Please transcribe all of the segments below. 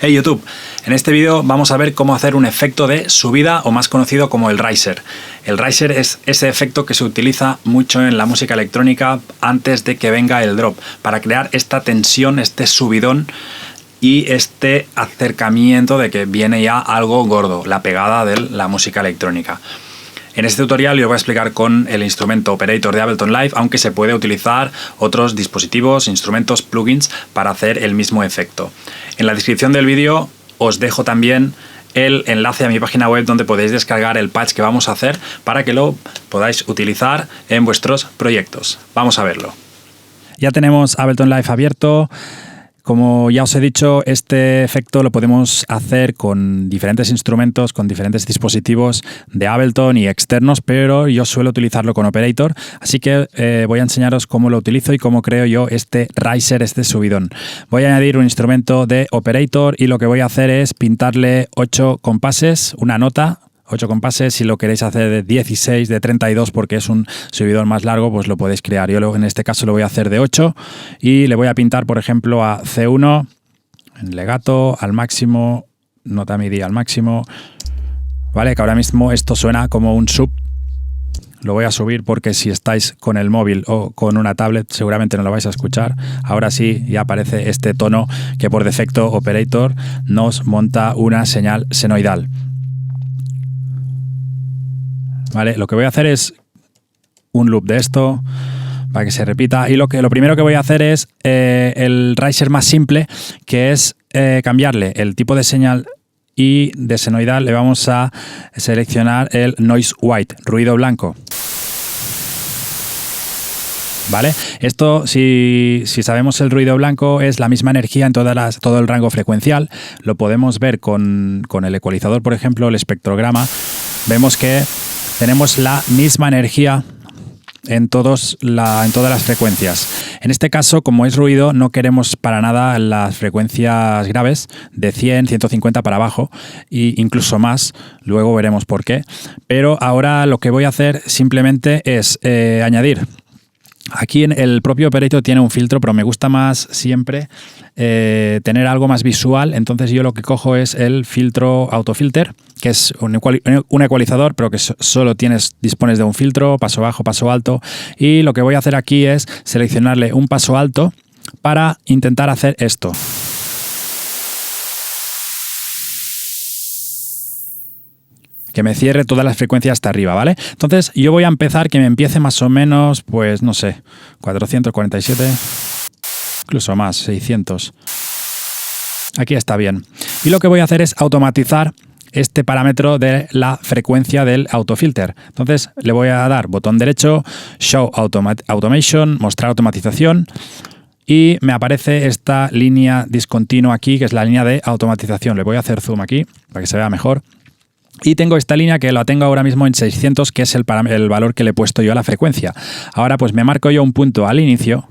Hey YouTube, en este vídeo vamos a ver cómo hacer un efecto de subida o más conocido como el riser. El riser es ese efecto que se utiliza mucho en la música electrónica antes de que venga el drop, para crear esta tensión, este subidón y este acercamiento de que viene ya algo gordo, la pegada de la música electrónica. En este tutorial yo voy a explicar con el instrumento Operator de Ableton Live, aunque se puede utilizar otros dispositivos, instrumentos, plugins para hacer el mismo efecto. En la descripción del vídeo os dejo también el enlace a mi página web donde podéis descargar el patch que vamos a hacer para que lo podáis utilizar en vuestros proyectos. Vamos a verlo. Ya tenemos Ableton Live abierto. Como ya os he dicho, este efecto lo podemos hacer con diferentes instrumentos, con diferentes dispositivos de Ableton y externos, pero yo suelo utilizarlo con Operator, así que voy a enseñaros cómo lo utilizo y cómo creo yo este riser, este subidón. Voy a añadir un instrumento de Operator y lo que voy a hacer es pintarle 8 compases, una nota. 8 compases, si lo queréis hacer de 16, de 32 porque es un subidón más largo, pues lo podéis crear. Yo en este caso lo voy a hacer de 8 y le voy a pintar, por ejemplo, a C1, en legato, al máximo, nota MIDI al máximo. Vale, que ahora mismo esto suena como un sub. Lo voy a subir porque si estáis con el móvil o con una tablet seguramente no lo vais a escuchar. Ahora sí, ya aparece este tono que por defecto Operator nos monta una señal senoidal. Vale, lo que voy a hacer es un loop de esto para que se repita y lo primero que voy a hacer es el riser más simple, que es cambiarle el tipo de señal y de senoidal le vamos a seleccionar el noise white, ruido blanco. ¿Vale? Esto, si sabemos el ruido blanco, es la misma energía en todo el rango frecuencial. Lo podemos ver con el ecualizador, por ejemplo, el espectrograma. Vemos que tenemos la misma energía en todas las frecuencias. En este caso, como es ruido, no queremos para nada las frecuencias graves de 100, 150 para abajo e incluso más. Luego veremos por qué. Pero ahora lo que voy a hacer simplemente es añadir. Aquí en el propio Operator tiene un filtro, pero me gusta más siempre tener algo más visual. Entonces yo lo que cojo es el filtro autofilter, que es un ecualizador, pero que solo dispones de un filtro, paso bajo, paso alto. Y lo que voy a hacer aquí es seleccionarle un paso alto para intentar hacer esto. Que me cierre todas las frecuencias hasta arriba, ¿vale? Entonces yo voy a empezar que me empiece más o menos, pues no sé, 447, incluso más, 600. Aquí está bien. Y lo que voy a hacer es automatizar este parámetro de la frecuencia del autofilter. Entonces le voy a dar botón derecho, Show Automation, mostrar automatización. Y me aparece esta línea discontinua aquí, que es la línea de automatización. Le voy a hacer zoom aquí para que se vea mejor. Y tengo esta línea que la tengo ahora mismo en 600, que es el valor que le he puesto yo a la frecuencia. Ahora pues me marco yo un punto al inicio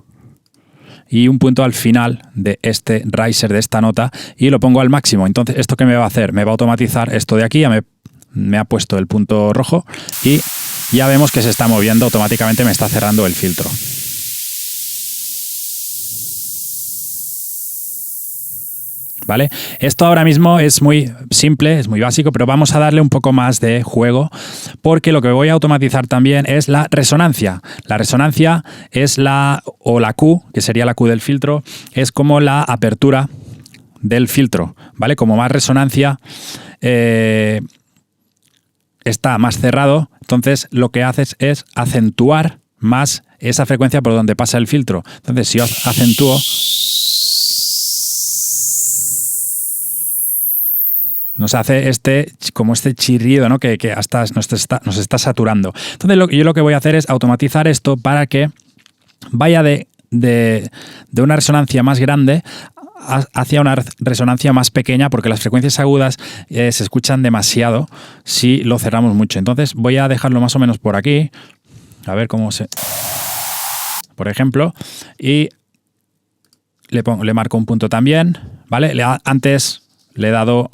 y un punto al final de este riser, de esta nota, y lo pongo al máximo. Entonces, ¿esto qué me va a hacer? Me va a automatizar esto de aquí, ya me ha puesto el punto rojo y ya vemos que se está moviendo, automáticamente me está cerrando el filtro. ¿Vale? Esto ahora mismo es muy simple, es muy básico, pero vamos a darle un poco más de juego porque lo que voy a automatizar también es la resonancia. La resonancia es la Q, que sería la Q del filtro, es como la apertura del filtro, ¿vale? Como más resonancia está más cerrado, entonces lo que haces es acentuar más esa frecuencia por donde pasa el filtro. Entonces si yo acentúo, nos hace como este chirrido, ¿no? que hasta nos está saturando. Entonces yo lo que voy a hacer es automatizar esto para que vaya de una resonancia más grande hacia una resonancia más pequeña, porque las frecuencias agudas se escuchan demasiado si lo cerramos mucho. Entonces voy a dejarlo más o menos por aquí, a ver cómo se... Por ejemplo, y le marco un punto también, ¿vale? Antes le he dado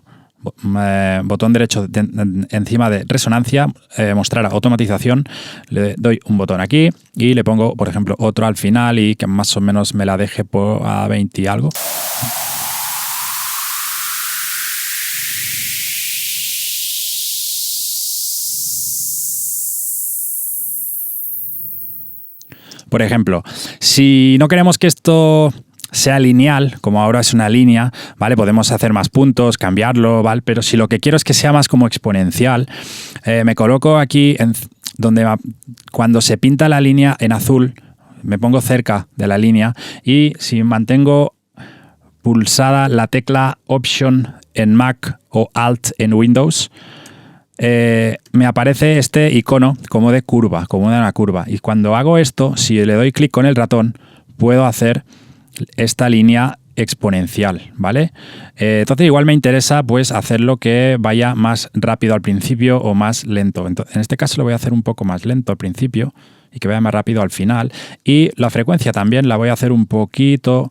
botón derecho encima de resonancia, mostrar automatización, le doy un botón aquí y le pongo, por ejemplo, otro al final y que más o menos me la deje a 20 y algo. Por ejemplo, si no queremos que esto sea lineal, como ahora es una línea, ¿vale? Podemos hacer más puntos, cambiarlo, ¿vale? Pero si lo que quiero es que sea más como exponencial, me coloco aquí cuando se pinta la línea en azul, me pongo cerca de la línea y si mantengo pulsada la tecla Option en Mac o Alt en Windows, me aparece este icono como de curva, como de una curva. Y cuando hago esto, si le doy clic con el ratón, puedo hacer esta línea exponencial, ¿vale? Entonces igual me interesa pues hacerlo que vaya más rápido al principio o más lento. Entonces, en este caso lo voy a hacer un poco más lento al principio y que vaya más rápido al final. Y la frecuencia también la voy a hacer un poquito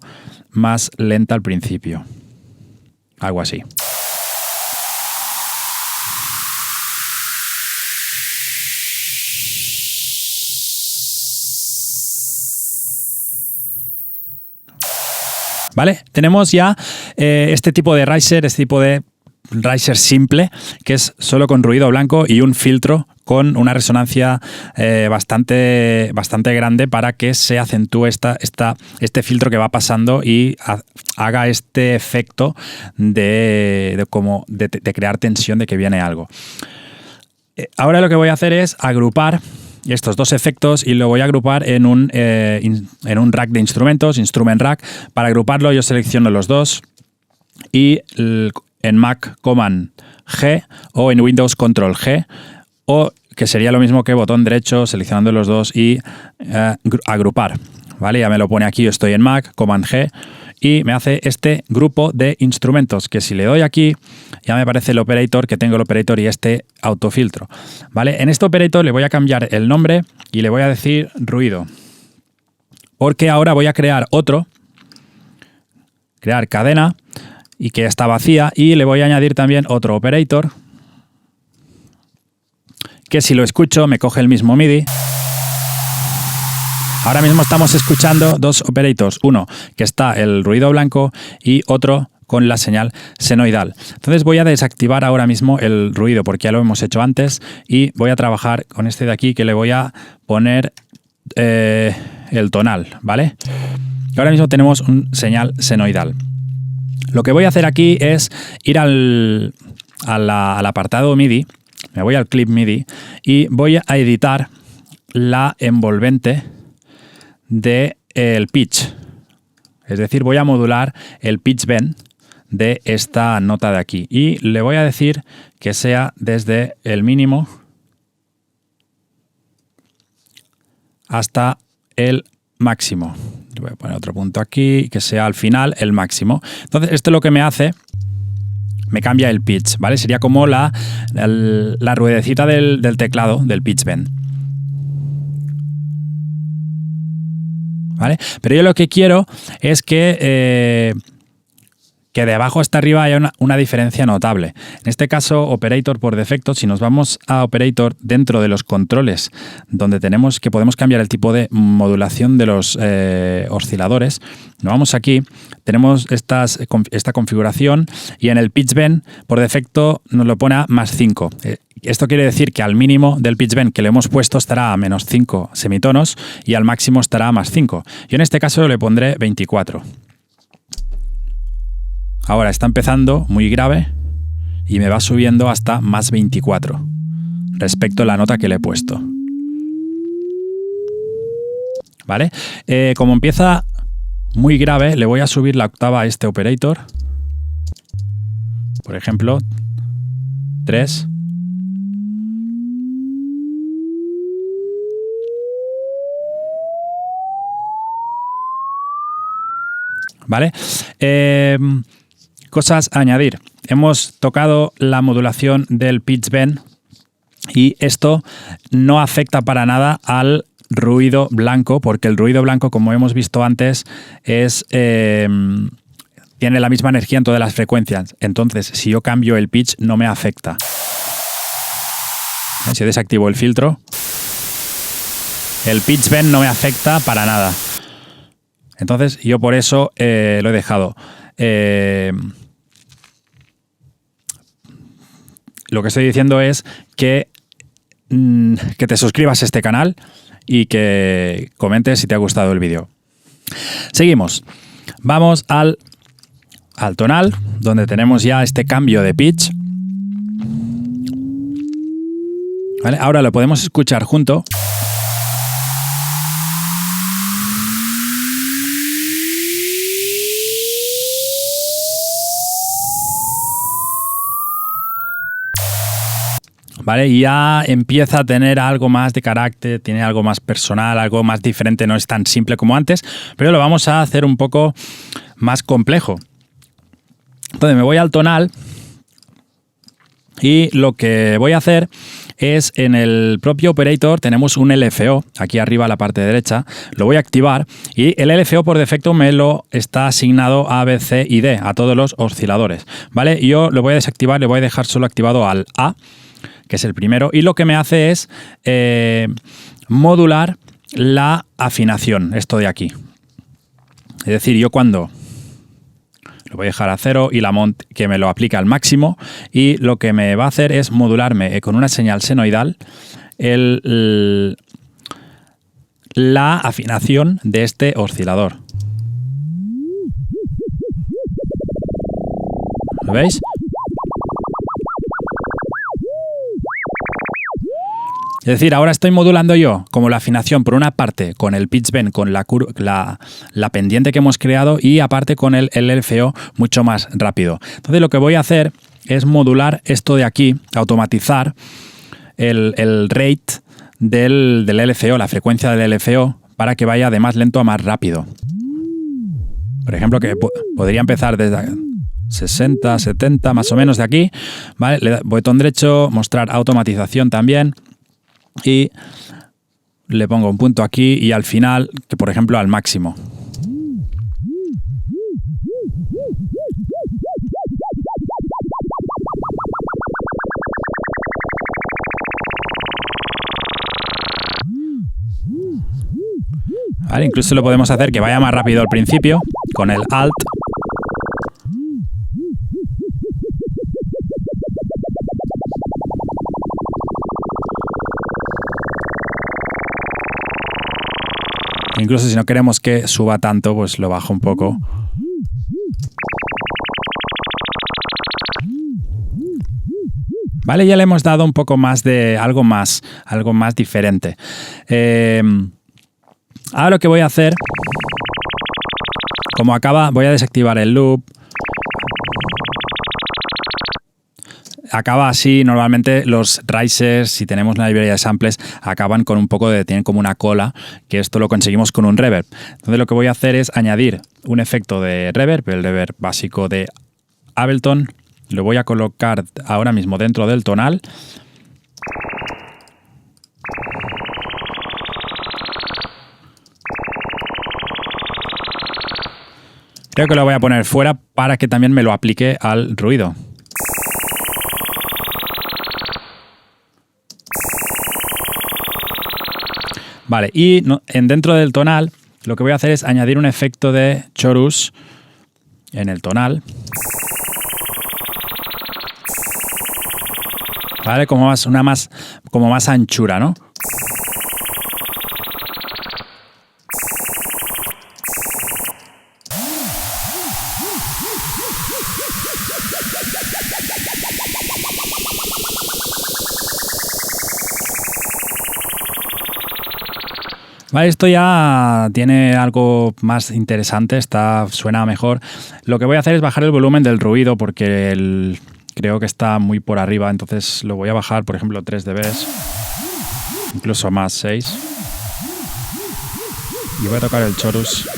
más lenta al principio. Algo así. ¿Vale? Tenemos ya este tipo de riser, este tipo de riser simple, que es solo con ruido blanco y un filtro con una resonancia bastante grande para que se acentúe este filtro que va pasando y haga este efecto de crear tensión de que viene algo. Ahora lo que voy a hacer es agrupar estos dos efectos y lo voy a agrupar en un rack de instrumentos, Instrument Rack. Para agruparlo yo selecciono los dos y en Mac Command G o en Windows Control G, o que sería lo mismo que botón derecho seleccionando los dos y agrupar. ¿Vale? Ya me lo pone aquí, yo estoy en Mac, Command G, y me hace este grupo de instrumentos que si le doy aquí ya me aparece el operator, que tengo el operator y este autofiltro. ¿Vale? En este operator le voy a cambiar el nombre y le voy a decir ruido, porque ahora voy a crear crear cadena, y que está vacía, y le voy a añadir también otro operator que si lo escucho me coge el mismo MIDI. Ahora mismo estamos escuchando dos operators, uno que está el ruido blanco y otro con la señal senoidal. Entonces voy a desactivar ahora mismo el ruido porque ya lo hemos hecho antes y voy a trabajar con este de aquí, que le voy a poner el tonal, ¿vale? Ahora mismo tenemos un señal senoidal. Lo que voy a hacer aquí es ir al apartado MIDI, me voy al clip MIDI y voy a editar la envolvente del pitch. Es decir, voy a modular el pitch bend de esta nota de aquí y le voy a decir que sea desde el mínimo hasta el máximo. Voy a poner otro punto aquí, que sea al final el máximo. Entonces, esto lo que me hace, me cambia el pitch, ¿vale? Sería como la ruedecita del teclado del pitch bend. ¿Vale? Pero yo lo que quiero es que de abajo hasta arriba haya una diferencia notable. En este caso, Operator por defecto, si nos vamos a Operator dentro de los controles, donde podemos cambiar el tipo de modulación de los osciladores, nos vamos aquí, tenemos esta configuración y en el pitch bend, por defecto, nos lo pone a +5. Esto quiere decir que al mínimo del pitch bend que le hemos puesto estará a -5 semitonos y al máximo estará a +5. Yo en este caso le pondré 24. Ahora está empezando muy grave y me va subiendo hasta +24 respecto a la nota que le he puesto. ¿Vale? Como empieza muy grave, le voy a subir la octava a este operator. Por ejemplo, 3. ¿Vale? Cosas a añadir. Hemos tocado la modulación del pitch bend y esto no afecta para nada al ruido blanco, porque el ruido blanco, como hemos visto antes, tiene la misma energía en todas las frecuencias. Entonces, si yo cambio el pitch, no me afecta. Si desactivo el filtro, el pitch bend no me afecta para nada. Entonces, yo por eso lo he dejado. Lo que estoy diciendo es que te suscribas a este canal y que comentes si te ha gustado el vídeo. Seguimos. Vamos al tonal, donde tenemos ya este cambio de pitch. ¿Vale? Ahora lo podemos escuchar junto. ¿Vale? Y ya empieza a tener algo más de carácter, tiene algo más personal, algo más diferente, no es tan simple como antes, pero lo vamos a hacer un poco más complejo. Entonces me voy al tonal y lo que voy a hacer es, en el propio operator tenemos un LFO, aquí arriba a la parte derecha, lo voy a activar y el LFO por defecto me lo está asignado a B, C y D, a todos los osciladores, ¿vale? Yo lo voy a desactivar, le voy a dejar solo activado al A, que es el primero, y lo que me hace es modular la afinación, esto de aquí. Es decir, yo cuando lo voy a dejar a 0 y la mont que me lo aplica al máximo, y lo que me va a hacer es modularme con una señal senoidal la afinación de este oscilador. ¿Lo veis? Es decir, ahora estoy modulando yo como la afinación por una parte con el pitch bend, con la pendiente que hemos creado, y aparte con el LFO mucho más rápido. Entonces lo que voy a hacer es modular esto de aquí, automatizar el rate del LFO, la frecuencia del LFO, para que vaya de más lento a más rápido. Por ejemplo, que podría empezar desde 60, 70, más o menos de aquí, ¿vale? Le doy botón derecho, mostrar automatización también. Y le pongo un punto aquí y al final, que por ejemplo al máximo. Vale, incluso lo podemos hacer que vaya más rápido al principio con el Alt. Incluso si no queremos que suba tanto, pues lo bajo un poco. Vale, ya le hemos dado un poco más de algo más diferente. Ahora lo que voy a hacer, como acaba, voy a desactivar el loop. Acaba así, normalmente los risers, si tenemos una librería de samples, acaban con un poco tienen como una cola, que esto lo conseguimos con un reverb. Entonces lo que voy a hacer es añadir un efecto de reverb, el reverb básico de Ableton. Lo voy a colocar ahora mismo dentro del tonal. Creo que lo voy a poner fuera para que también me lo aplique al ruido. Vale, y dentro del tonal lo que voy a hacer es añadir un efecto de chorus en el tonal. Vale, como más anchura, ¿no? Vale, esto ya tiene algo más interesante, suena mejor. Lo que voy a hacer es bajar el volumen del ruido porque creo que está muy por arriba, entonces lo voy a bajar, por ejemplo, 3 dB, incluso más, 6. Y voy a tocar el chorus.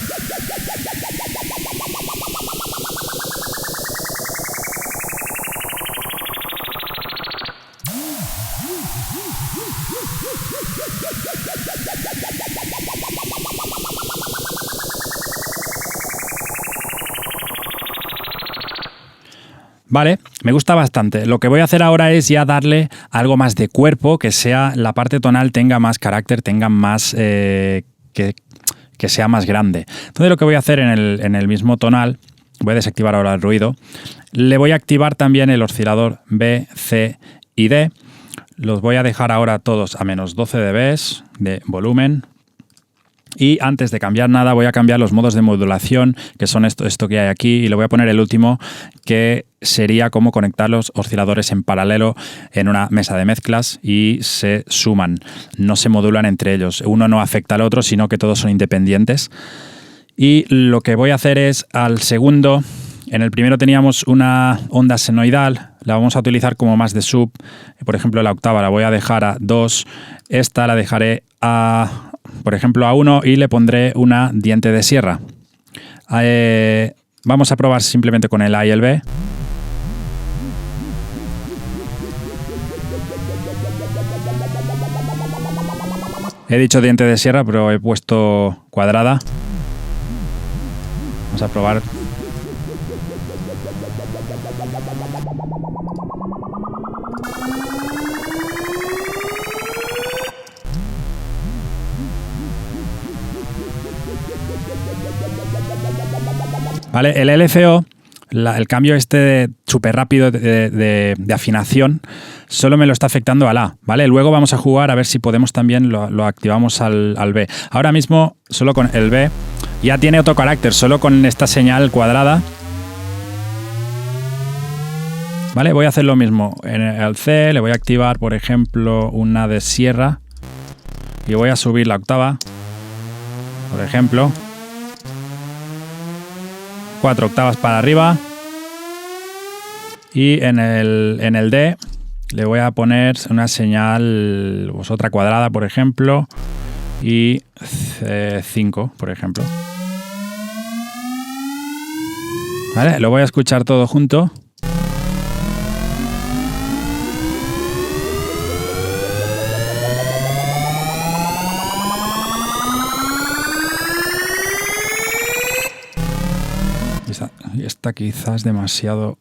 Vale, me gusta bastante. Lo que voy a hacer ahora es ya darle algo más de cuerpo, que sea la parte tonal tenga más carácter, tenga más que sea más grande. Entonces lo que voy a hacer en el mismo tonal, voy a desactivar ahora el ruido, le voy a activar también el oscilador B, C y D. Los voy a dejar ahora todos a menos 12 dB de volumen. Y antes de cambiar nada voy a cambiar los modos de modulación, que son esto que hay aquí, y le voy a poner el último, que sería cómo conectar los osciladores en paralelo en una mesa de mezclas y se suman, no se modulan entre ellos. Uno no afecta al otro, sino que todos son independientes. Y lo que voy a hacer es al segundo, en el primero teníamos una onda senoidal, la vamos a utilizar como más de sub. Por ejemplo, la octava la voy a dejar a 2, esta la dejaré a, por ejemplo, a 1 y le pondré una diente de sierra. Vamos a probar simplemente con el A y el B. He dicho diente de sierra, pero he puesto cuadrada. Vamos a probar. Vale, el LFO, el cambio este súper rápido de afinación, solo me lo está afectando al A, ¿vale? Luego vamos a jugar a ver si podemos también lo activamos al B. Ahora mismo, solo con el B, ya tiene otro carácter, solo con esta señal cuadrada. Vale, voy a hacer lo mismo. En el C le voy a activar, por ejemplo, una de sierra y voy a subir la octava, por ejemplo. 4 octavas para arriba. Y en el D le voy a poner una señal, pues otra cuadrada, por ejemplo, y 5, por ejemplo. Vale, lo voy a escuchar todo junto. Esta quizás demasiado.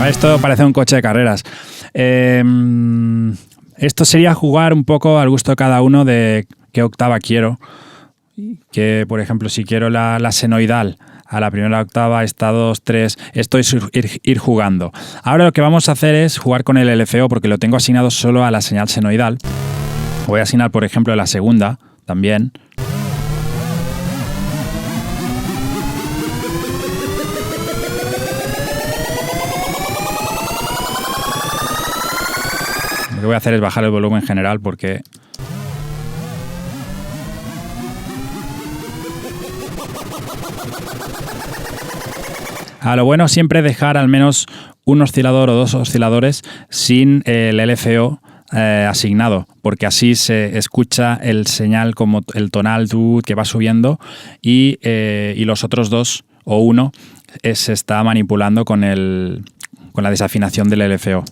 Esto parece un coche de carreras. Esto sería jugar un poco al gusto de cada uno de qué octava quiero. Que, por ejemplo, si quiero la senoidal a la primera octava, esta 2, 3, esto es ir jugando. Ahora lo que vamos a hacer es jugar con el LFO porque lo tengo asignado solo a la señal senoidal. Voy a asignar, por ejemplo, la segunda también. Lo que voy a hacer es bajar el volumen general porque... A lo bueno siempre dejar al menos un oscilador o 2 osciladores sin el LFO asignado, porque así se escucha el señal como el tonal que va subiendo y los otros 2 o 1 se está manipulando con la desafinación del LFO.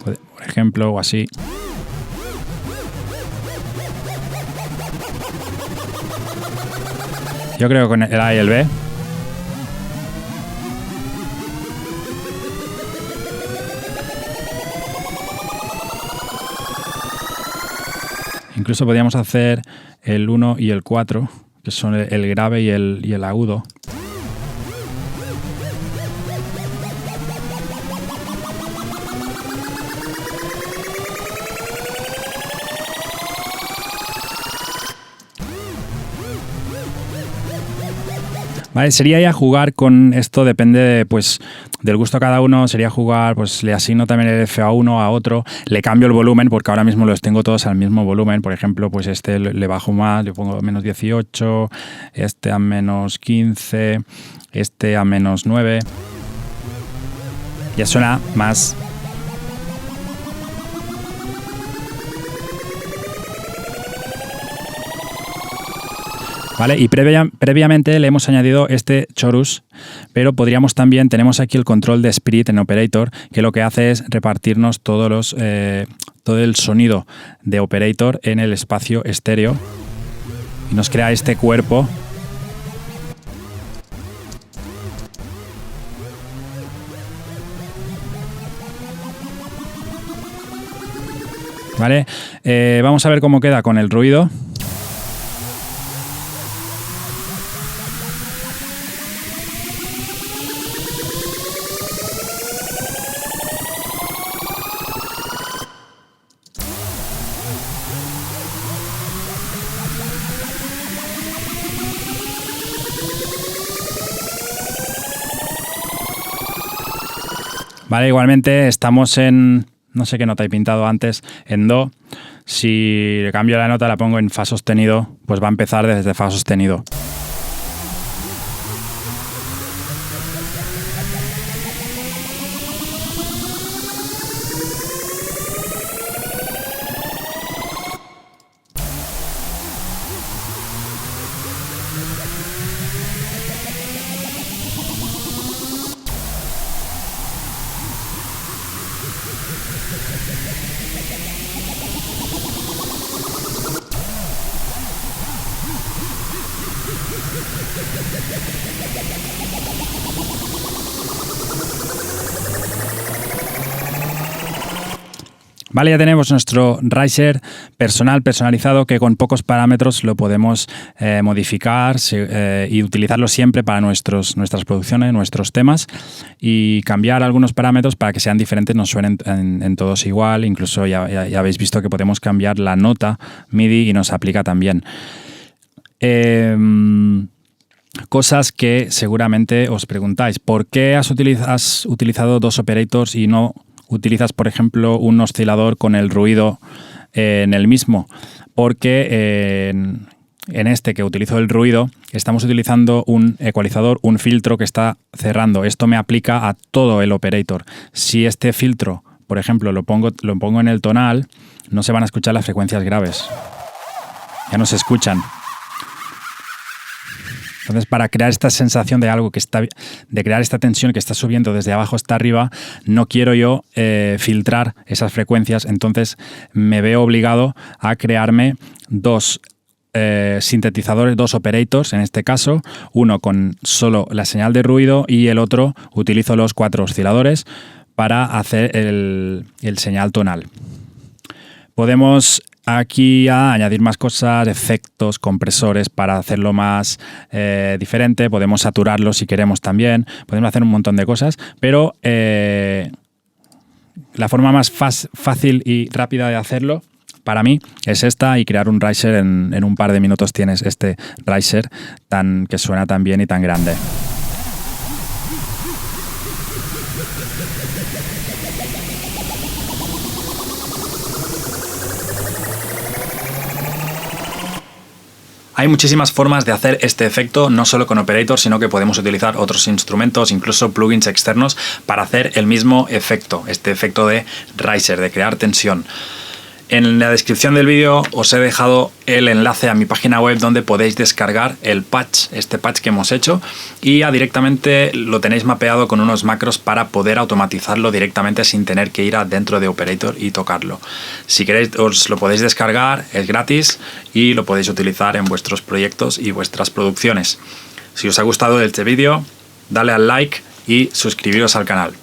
Por ejemplo, o así. Yo creo que con el A y el B. Incluso podríamos hacer el 1 y el 4, que son el grave y el agudo. Vale, sería ya jugar con esto, depende pues del gusto de cada uno, sería jugar, pues le asigno también el F a uno, a otro, le cambio el volumen porque ahora mismo los tengo todos al mismo volumen, por ejemplo, pues este le bajo más, le pongo menos 18, este a menos 15, este a menos 9, ya suena más. ¿Vale? Y previamente le hemos añadido este chorus, pero podríamos también, tenemos aquí el control de Spirit en Operator, que lo que hace es repartirnos todo el sonido de Operator en el espacio estéreo y nos crea este cuerpo. ¿Vale? Vamos a ver cómo queda con el ruido. Vale, igualmente estamos en, no sé qué nota he pintado antes, en Do. Si le cambio la nota, la pongo en Fa sostenido, pues va a empezar desde Fa sostenido. Vale, ya tenemos nuestro riser personalizado que con pocos parámetros lo podemos modificar y utilizarlo siempre para nuestras producciones, nuestros temas, y cambiar algunos parámetros para que sean diferentes, no suenen en todos igual. Incluso ya habéis visto que podemos cambiar la nota MIDI y nos aplica también. Cosas que seguramente os preguntáis. ¿Por qué has utilizado dos operators y no utilizas, por ejemplo, un oscilador con el ruido en el mismo? Porque en este que utilizo el ruido, estamos utilizando un ecualizador, un filtro que está cerrando. Esto me aplica a todo el operator. Si este filtro, por ejemplo, lo pongo en el tonal, no se van a escuchar las frecuencias graves. Ya no se escuchan. Entonces, para crear esta sensación de algo de crear esta tensión que está subiendo desde abajo hasta arriba, no quiero yo filtrar esas frecuencias. Entonces, me veo obligado a crearme dos sintetizadores, dos operators, en este caso, uno con solo la señal de ruido y el otro utilizo los 4 osciladores para hacer el señal tonal. Podemos aquí añadir más cosas, efectos, compresores para hacerlo más diferente. Podemos saturarlo si queremos también. Podemos hacer un montón de cosas, pero la forma más fácil y rápida de hacerlo para mí es esta, y crear un riser en un par de minutos tienes este riser que suena tan bien y tan grande. Hay muchísimas formas de hacer este efecto, no solo con Operator, sino que podemos utilizar otros instrumentos, incluso plugins externos, para hacer el mismo efecto, este efecto de riser, de crear tensión. En la descripción del vídeo os he dejado el enlace a mi página web donde podéis descargar el patch, este patch que hemos hecho, y ya directamente lo tenéis mapeado con unos macros para poder automatizarlo directamente sin tener que ir adentro de Operator y tocarlo. Si queréis os lo podéis descargar, es gratis y lo podéis utilizar en vuestros proyectos y vuestras producciones. Si os ha gustado este vídeo, dale al like y suscribiros al canal.